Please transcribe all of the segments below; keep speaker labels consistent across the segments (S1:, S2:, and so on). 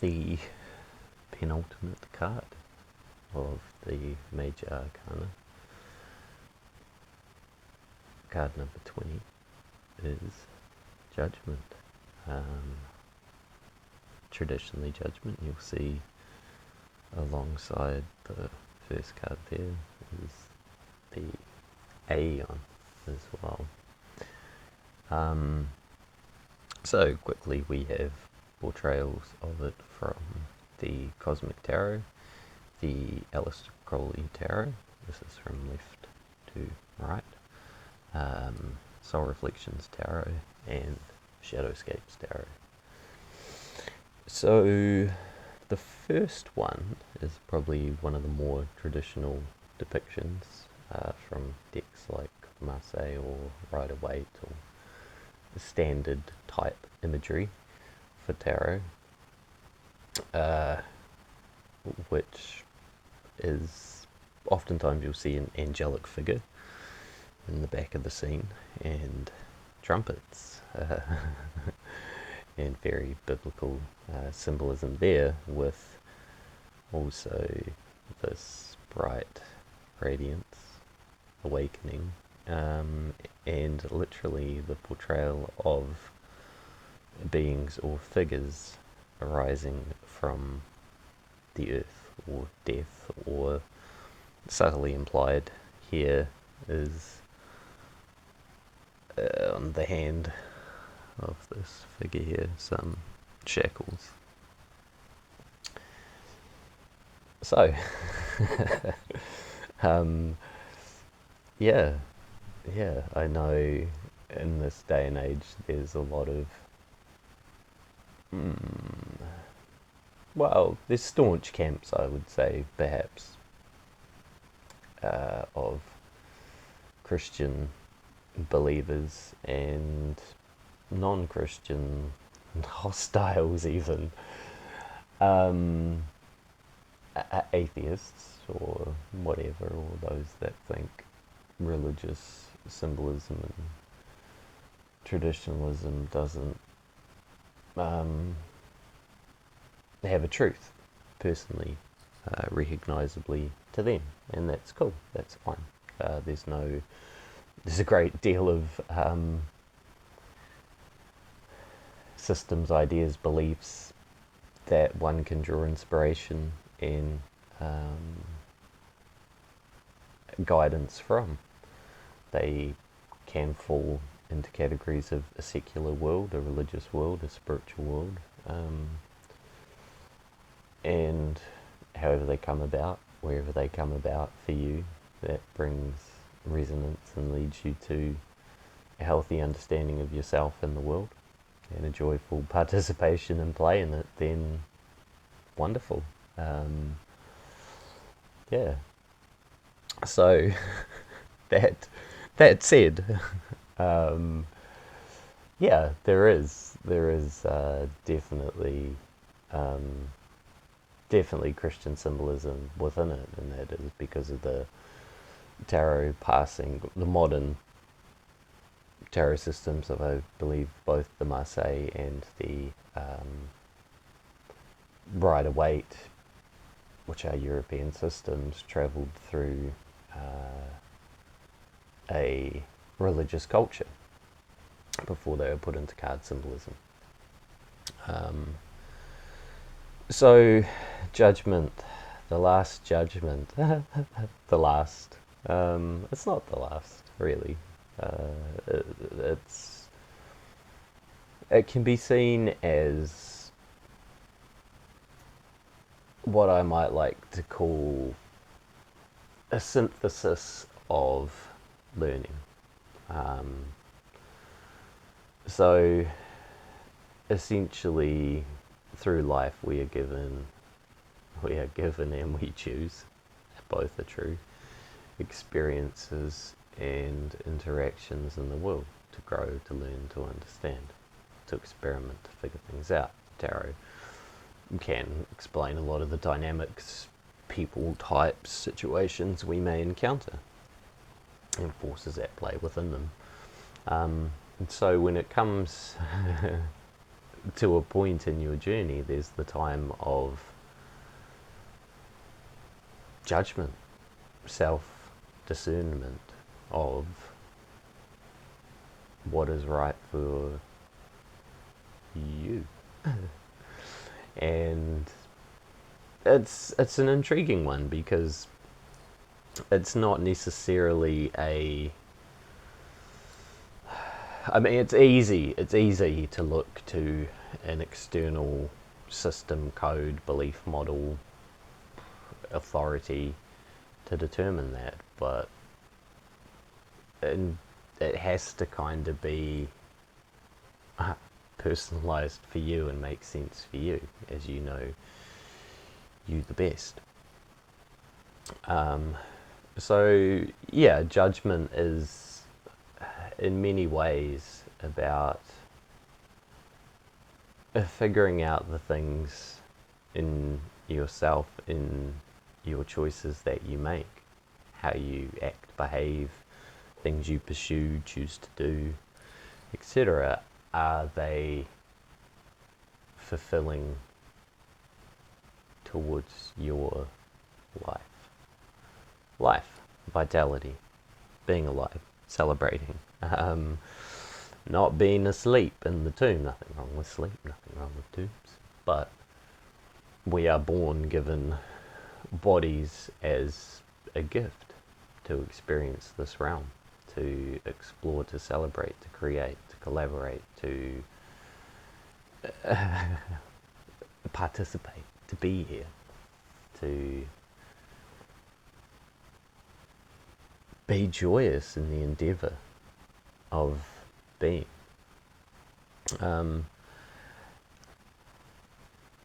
S1: the penultimate card of the major arcana. Card number 20 is Judgement. Traditionally, Judgement you'll see alongside the first card there is the Aeon as well. So quickly we have portrayals of it from the Cosmic Tarot, the Aleister Crowley Tarot, this is from left to right, Soul Reflections Tarot, and Shadowscapes Tarot. So the first one is probably one of the more traditional depictions from decks like Marseille or Rider-Waite or standard type imagery for tarot, which is oftentimes you'll see an angelic figure in the back of the scene and trumpets and very biblical symbolism there, with also this bright radiance awakening, and literally the portrayal of beings or figures arising from the earth or death, or subtly implied here is on the hand of this figure here some shackles. So yeah, I know in this day and age there's a lot of well, there's staunch camps, I would say, perhaps, of Christian believers and non-Christian hostiles even, atheists or whatever, or those that think religious symbolism and traditionalism doesn't have a truth personally recognisably to them, and that's cool, that's fine. There's a great deal of systems, ideas, beliefs that one can draw inspiration and guidance from. They can fall into categories of a secular world, a religious world, a spiritual world, and however they come about, wherever they come about for you, that brings resonance and leads you to a healthy understanding of yourself and the world and a joyful participation and play in it, then wonderful. Yeah. So that said, yeah, there is definitely definitely Christian symbolism within it, and that is because of the tarot passing, the modern tarot systems of, I believe, both the Marseille and the Rider-Waite, which are European systems, travelled through a religious culture before they were put into card symbolism. So, Judgement, the last Judgement, the last. It's not the last, really. It can be seen as what I might like to call a synthesis of learning. So essentially, through life we are given and we choose, both are true, experiences and interactions in the world to grow, to learn, to understand, to experiment, to figure things out. Tarot can explain a lot of the dynamics, people, types, situations we may encounter and forces at play within them. And so when it comes to a point in your journey, there's the time of judgment, self discernment of what is right for you. And it's an intriguing one because it's not necessarily a, I mean, it's easy to look to an external system, code, belief model, authority to determine that, but it has to kind of be personalized for you and make sense for you, as you know you the best. So yeah, judgment is in many ways about figuring out the things in yourself, in your choices that you make, how you act, behave, things you pursue, choose to do, etc. Are they fulfilling towards your life? Life, vitality, being alive, celebrating, not being asleep in the tomb. Nothing wrong with sleep, nothing wrong with tombs. But we are born given bodies as a gift to experience this realm, to explore, to celebrate, to create, to collaborate, to participate, to be here, to be joyous in the endeavour of being.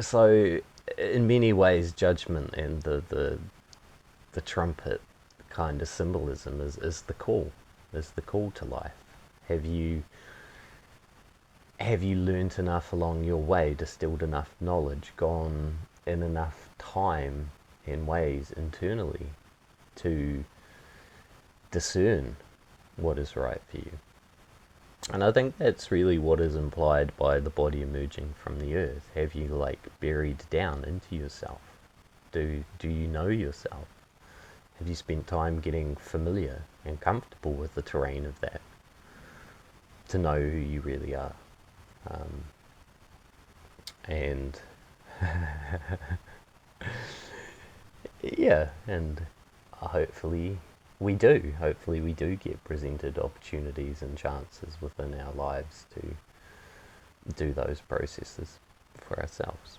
S1: So in many ways, judgment and the trumpet kind of symbolism is the call, to life. Have you learnt enough along your way, distilled enough knowledge, gone in enough time and ways internally to discern what is right for you? And I think that's really what is implied by the body emerging from the earth. Have you buried down into yourself? Do you know yourself? Have you spent time getting familiar and comfortable with the terrain of that to know who you really are? And yeah, and hopefully we do get presented opportunities and chances within our lives to do those processes for ourselves.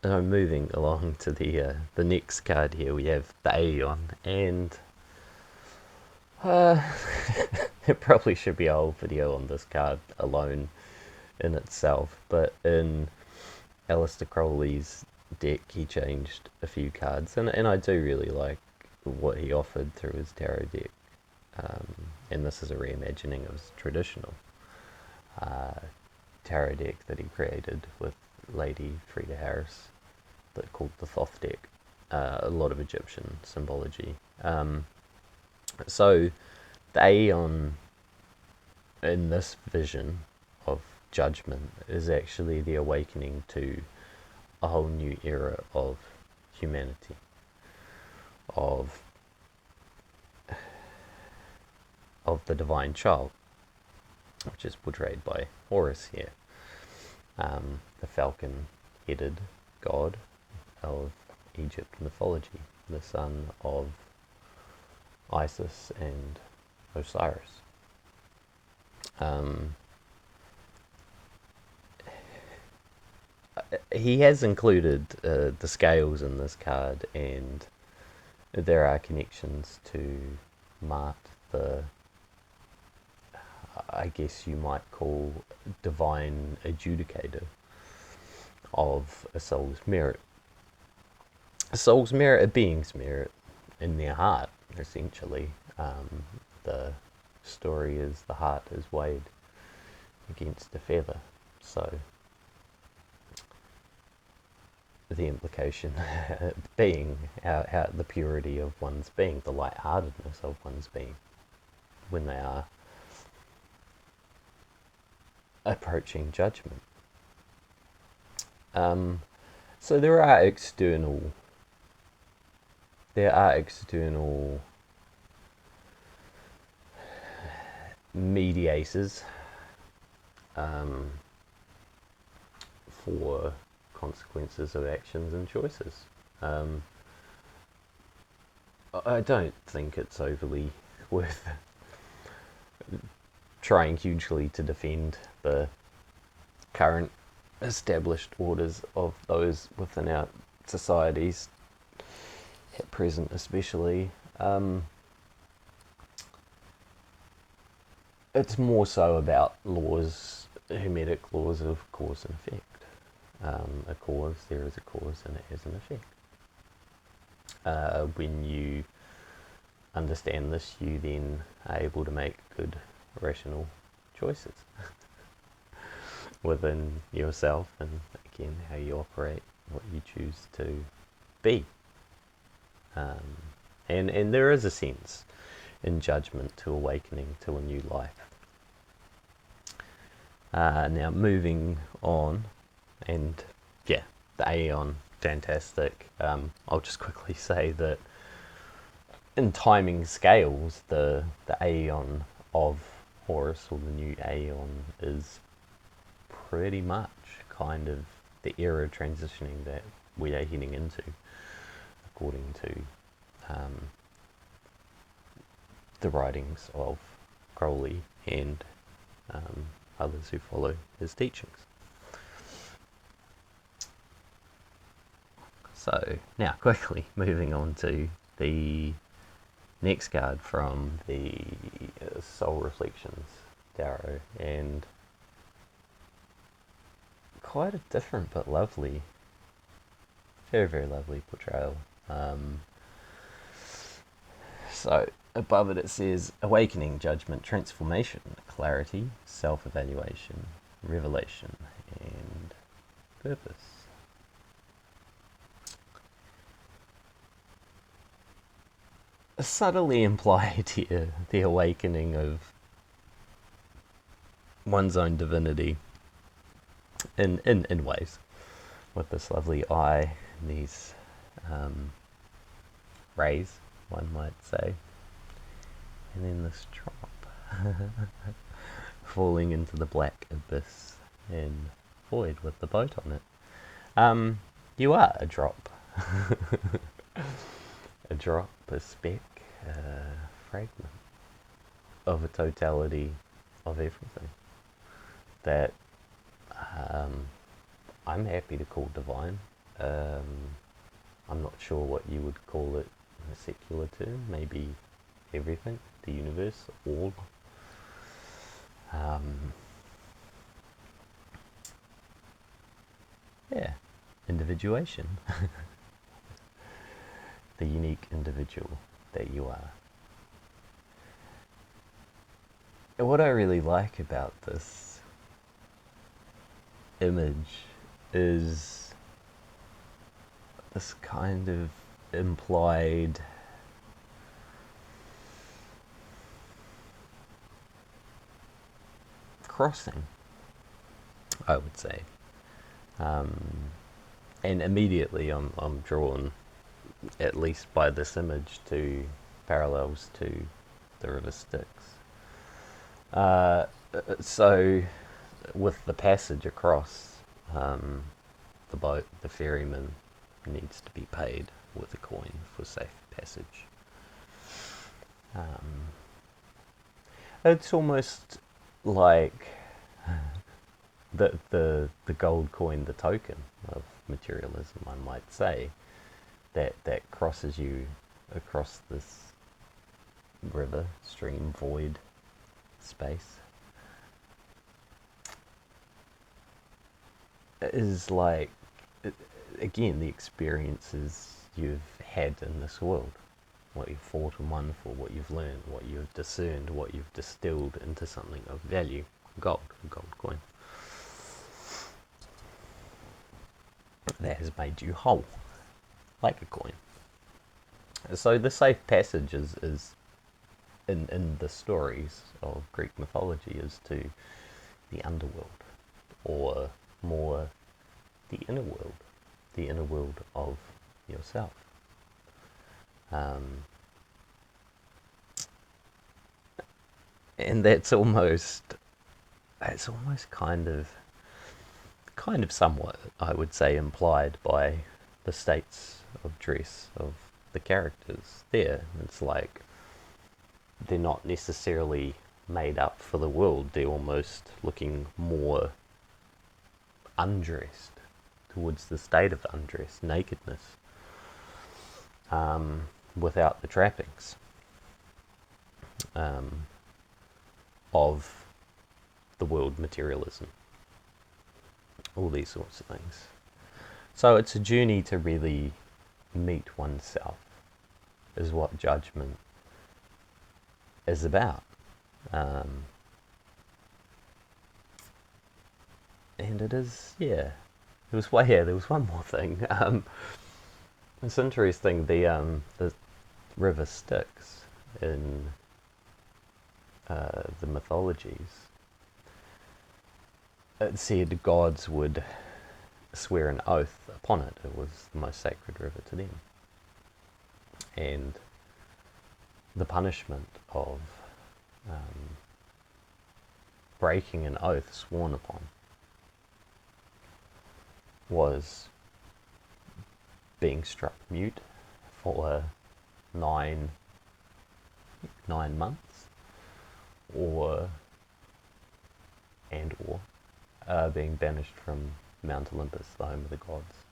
S1: Moving along to the next card here, we have the Aeon, and it probably should be a whole video on this card alone in itself, but in Aleister Crowley's deck he changed a few cards, and I do really like what he offered through his tarot deck, and this is a reimagining of his traditional tarot deck that he created with Lady Frida Harris, that called the Thoth deck. A lot of Egyptian symbology. So the Aeon in this vision of judgment is actually the awakening to a whole new era of humanity, of the divine child, which is portrayed by Horus here, the falcon-headed god of Egypt mythology, the son of Isis and Osiris. He has included the scales in this card, and there are connections to Mart, the, I guess you might call, divine adjudicator of a soul's merit. A soul's merit, a being's merit in their heart, essentially. The story is the heart is weighed against a feather, so the implication being how the purity of one's being, the lightheartedness of one's being, when they are approaching judgment. So there are external mediators for consequences of actions and choices. I don't think it's overly worth trying hugely to defend the current established orders of those within our societies, at present especially. It's more so about laws, hermetic laws of cause and effect. A cause, there is a cause, and it has an effect. When you understand this, you then are able to make good, rational choices within yourself, and again, how you operate, what you choose to be. And there is a sense in judgment to awakening to a new life. Now, moving on, and yeah, the Aeon, fantastic. I'll just quickly say that in timing scales, the Aeon of Horus, or the new Aeon, is pretty much kind of the era transitioning that we are heading into, according to the writings of Crowley and others who follow his teachings. So now, quickly moving on to the next card from the Soul Reflections Tarot, and quite a different but lovely, very, very lovely portrayal. So above it says awakening, judgment, transformation, clarity, self-evaluation, revelation, and purpose. Subtly implied here the awakening of one's own divinity in ways, with this lovely eye and these rays, one might say, and then this drop falling into the black abyss and void with the boat on it. You are a drop. A drop, a speck, a fragment of a totality of everything that I'm happy to call divine. I'm not sure what you would call it in a secular term. Maybe everything, the universe, all. Yeah, individuation. The unique individual that you are. And what I really like about this image is this kind of implied crossing, I would say. And immediately I'm drawn, at least by this image, to parallels to the River Styx. So with the passage across, the boat, the ferryman needs to be paid with a coin for safe passage. It's almost like the gold coin, the token of materialism, I might say, that crosses you across this river, stream, void, space. It is like, again, the experiences you've had in this world, what you've fought and won for, what you've learned, what you've discerned, what you've distilled into something of value. Gold, a gold coin. That has made you whole, like a coin. So the safe passage is in the stories of Greek mythology, is to the underworld, or more the inner world of yourself. And that's almost kind of somewhat, I would say, implied by the states of dress of the characters there. It's like they're not necessarily made up for the world, they're almost looking more undressed, towards the state of undress, nakedness, without the trappings of the world materialism, all these sorts of things. So it's a journey to really meet oneself, is what Judgement is about. And it is, yeah. There was one more thing. It's interesting. The river Styx in the mythologies. It said gods would swear an oath upon it. It was the most sacred river to them. And the punishment of breaking an oath sworn upon was being struck mute for 9 months, or being banished from Mount Olympus, the home of the gods,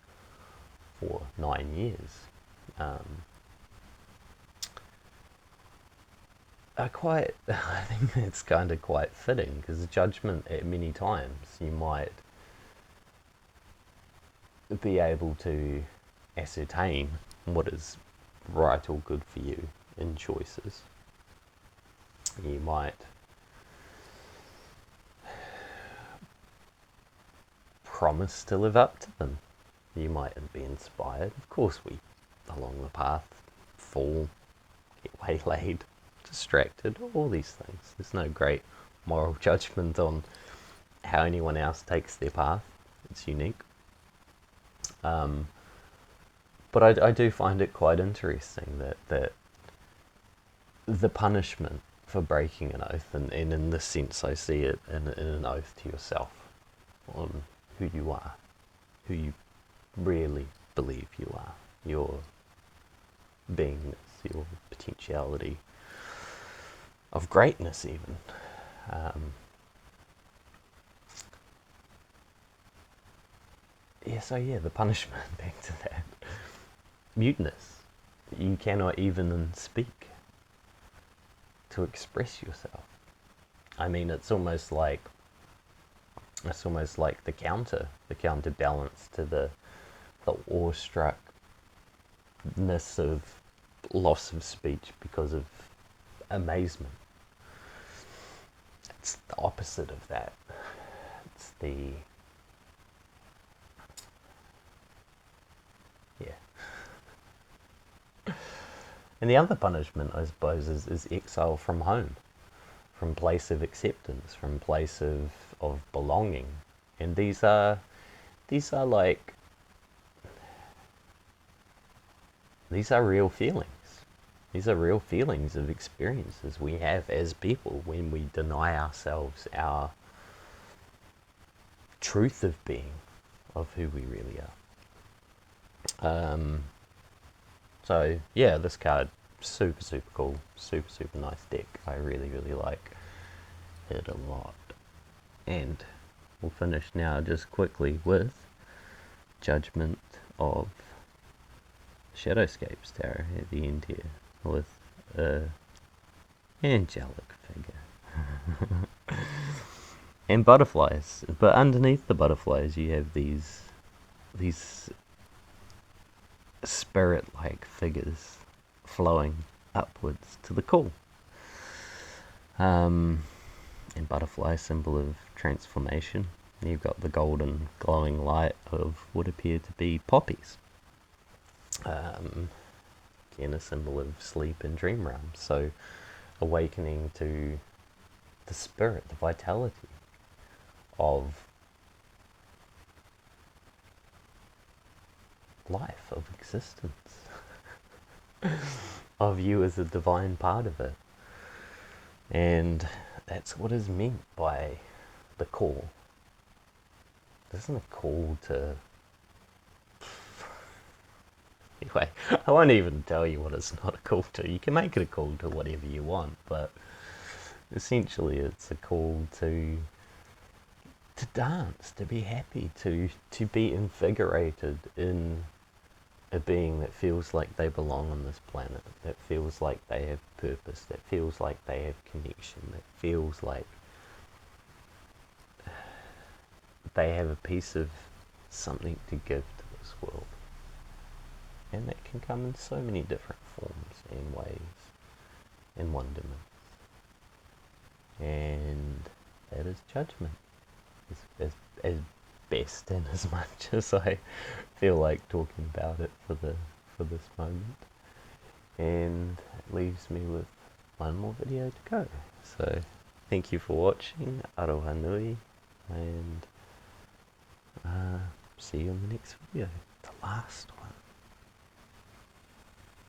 S1: for 9 years. I think it's kind of quite fitting, because Judgement, at many times you might be able to ascertain what is right or good for you in choices. You might promise to live up to them. You might be inspired. Of course, we, along the path, fall, get waylaid, distracted, all these things. There's no great moral judgment on how anyone else takes their path. It's unique. But I do find it quite interesting that the punishment for breaking an oath, and in this sense I see it in an oath to yourself on who you are, who you really believe you are, your beingness, your potentiality of greatness even. The punishment, back to that. Muteness. You cannot even speak to express yourself. I mean, it's almost like the counterbalance to the awestruckness of loss of speech because of amazement. It's the opposite of that. It's the And the other punishment, I suppose, is exile from home, from place of acceptance, from place of belonging. And these are real feelings. These are real feelings of experiences we have as people when we deny ourselves our truth of being, of who we really are. So yeah, this card, super cool, super nice deck. I really like it a lot. And we'll finish now just quickly with Judgment of Shadowscapes Tarot at the end here, with a angelic figure and butterflies. But underneath the butterflies, you have these spirit-like figures flowing upwards to the call. And butterfly, symbol of transformation. You've got the golden glowing light of what appear to be poppies. Again, a symbol of sleep and dream realms. So awakening to the spirit, the vitality of life, of existence, of you as a divine part of it. And that's what is meant by the call. This isn't a call to... Anyway, I won't even tell you what it's not a call to. You can make it a call to whatever you want, but essentially it's a call to dance, to be happy, to be invigorated in a being that feels like they belong on this planet, that feels like they have purpose, that feels like they have connection, that feels like they have a piece of something to give to this world. And that can come in so many different forms and ways and wonderments. And that is judgment. As best and as much as I feel like talking about it for this moment. And it leaves me with one more video to go. So thank you for watching. Aroha nui, and see you in the next video. The last one.